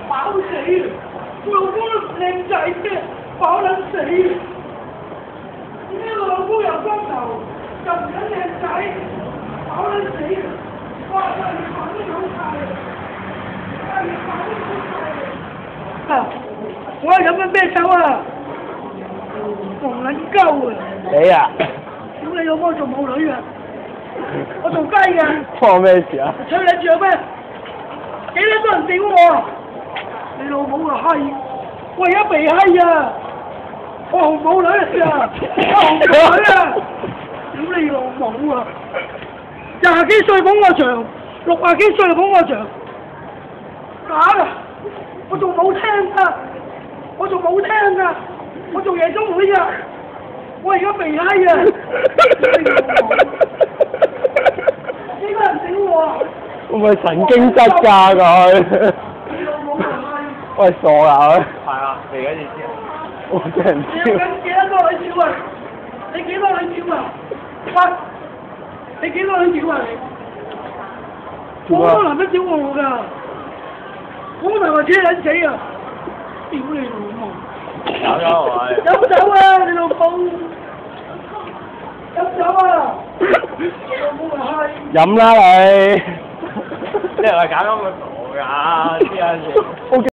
飽死！我老公都靚仔嘅，飽撚死！點解我老公又光頭，又唔撚靚仔，飽撚死！哇！真係煩都好晒，真係煩都好晒。啊！我係飲緊啤酒啊！黃撚鳩啊！你啊？屌你老母做母女啊！我做雞㗎！關我咩事啊？吹你住咩？幾多人屌我啊？你老母啊閪！我而家被閪啊！我紅母女啊！我紅母女啊！屌你老母啊！20幾歲捧我場，60幾歲捧我場，假㗎！我仲冇聽㗎，我仲冇聽㗎，我做夜總會㗎，我而家被閪啊！幾多人屌我啊？會唔會神經質㗎佢？喂，傻啊佢！係啊，嚟緊你知啊！我真係唔知。你幾多個女屌啊？你幾多女屌啊？喂！你幾多女屌啊你？好多男人屌我㗎，我唔係話車撚死啊！屌你老母！搞咗我係。飲酒啊！你老母！飲酒啊！你老母係閪！飲啦你！即係話搞咗個傻㗎，黐下線。